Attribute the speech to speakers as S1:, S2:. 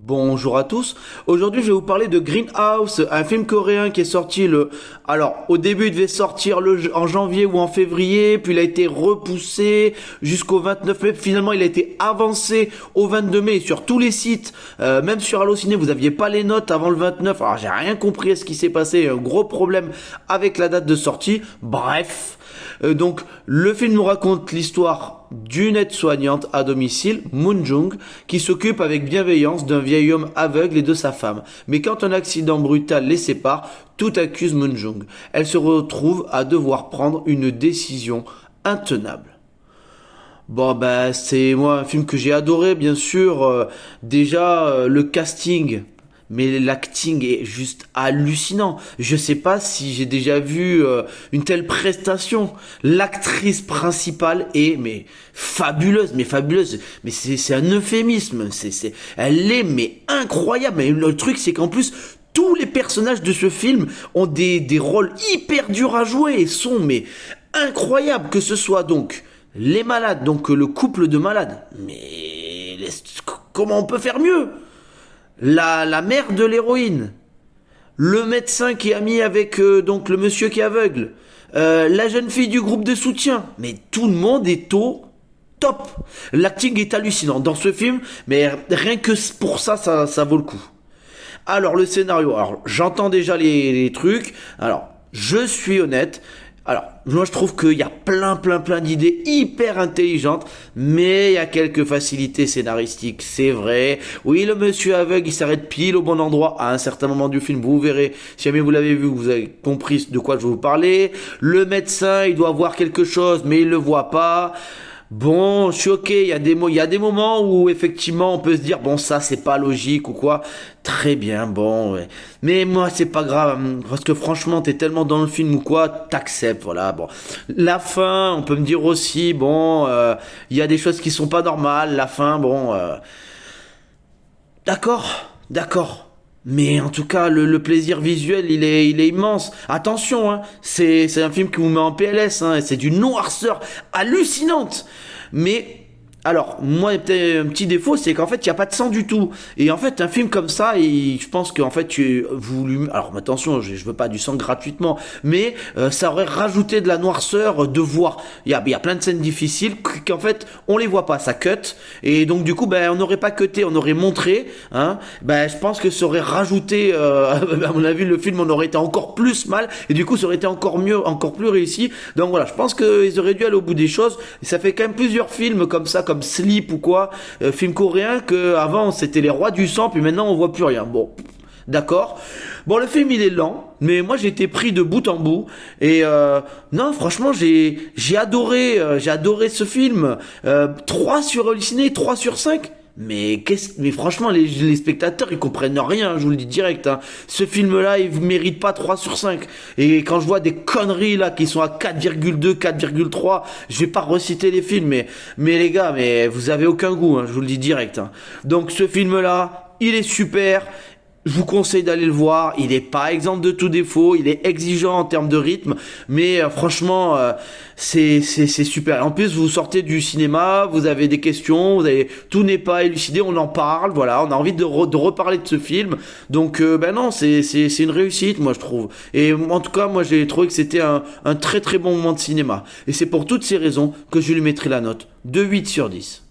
S1: Bonjour à tous. Aujourd'hui, je vais vous parler de Greenhouse, un film coréen qui est sorti au début, il devait sortir en janvier ou en février, puis il a été repoussé jusqu'au 29 mai. Finalement, il a été avancé au 22 mai sur tous les sites, même sur Allociné, vous aviez pas les notes avant le 29. Alors, j'ai rien compris à ce qui s'est passé. Un gros problème avec la date de sortie. Bref. Donc, le film nous raconte l'histoire d'une aide-soignante à domicile, Moon Jung, qui s'occupe avec bienveillance d'un vieil homme aveugle et de sa femme. Mais quand un accident brutal les sépare, tout accuse Moon Jung. Elle se retrouve à devoir prendre une décision intenable. Bon c'est moi un film que j'ai adoré, bien sûr. Déjà le casting, mais l'acting est juste hallucinant. Je sais pas si j'ai déjà vu une telle prestation. L'actrice principale est fabuleuse, mais c'est un euphémisme. Elle est mais incroyable. Mais le truc c'est qu'en plus tous les personnages de ce film ont des rôles hyper durs à jouer et sont mais incroyables, que ce soit donc les malades, donc le couple de malades. Comment on peut faire mieux? La mère de l'héroïne, le médecin qui est ami avec donc le monsieur qui est aveugle, la jeune fille du groupe de soutien, mais tout le monde est au top. L'acting est hallucinant dans ce film, mais rien que pour ça vaut le coup. Alors le scénario, alors j'entends déjà les trucs, alors je suis honnête. Alors, moi je trouve qu'il y a plein d'idées hyper intelligentes, mais il y a quelques facilités scénaristiques, c'est vrai. Oui, le monsieur aveugle, il s'arrête pile au bon endroit à un certain moment du film, vous verrez, si jamais vous l'avez vu, vous avez compris de quoi je vais vous parler. Le médecin, il doit voir quelque chose, mais il le voit pas. Bon, je suis ok, il y a des moments où effectivement on peut se dire bon ça c'est pas logique ou quoi. Très bien, bon, ouais. Mais moi c'est pas grave parce que franchement t'es tellement dans le film ou quoi, t'acceptes, voilà. Bon, la fin, on peut me dire aussi bon, il y a des choses qui sont pas normales. La fin, bon, d'accord. Mais en tout cas, le plaisir visuel, il est immense. Attention, hein, c'est un film qui vous met en PLS, hein, c'est d'une noirceur hallucinante. Mais alors, moi, peut-être un petit défaut, c'est qu'en fait, il n'y a pas de sang du tout. Et en fait, un film comme ça, je pense qu'en fait, tu voulu. Alors, attention, je veux pas du sang gratuitement, mais ça aurait rajouté de la noirceur de voir. Il y a plein de scènes difficiles qu'en fait, on les voit pas, ça cut. Et donc, du coup, on n'aurait pas cuté, on aurait montré. Hein, je pense que ça aurait rajouté, à mon avis, le film, on aurait été encore plus mal. Et du coup, ça aurait été encore mieux, encore plus réussi. Donc voilà, je pense qu'ils auraient dû aller au bout des choses. Et ça fait quand même plusieurs films comme ça, comme Sleep ou quoi, film coréen, que avant c'était les rois du sang, puis maintenant on voit plus rien. Bon, d'accord. Bon, le film il est lent, mais moi j'ai été pris de bout en bout et non, franchement j'ai adoré ce film. 3 sur Halluciné, 3 sur 5. Mais franchement les spectateurs ils comprennent rien, je vous le dis direct, hein. Ce film là il mérite pas 3 sur 5. Et quand je vois des conneries là qui sont à 4,2, 4,3, je vais pas reciter les films, mais les gars, mais vous avez aucun goût, hein, je vous le dis direct, hein. Donc ce film là il est super. Je vous conseille d'aller le voir, il n'est pas exempt de tout défaut, il est exigeant en termes de rythme, mais franchement, c'est super. En plus, vous sortez du cinéma, vous avez des questions, tout n'est pas élucidé, on en parle, voilà, on a envie de reparler de ce film. Donc, non, c'est une réussite, moi je trouve. Et en tout cas, moi j'ai trouvé que c'était un très très bon moment de cinéma. Et c'est pour toutes ces raisons que je lui mettrai la note de 8 sur 10.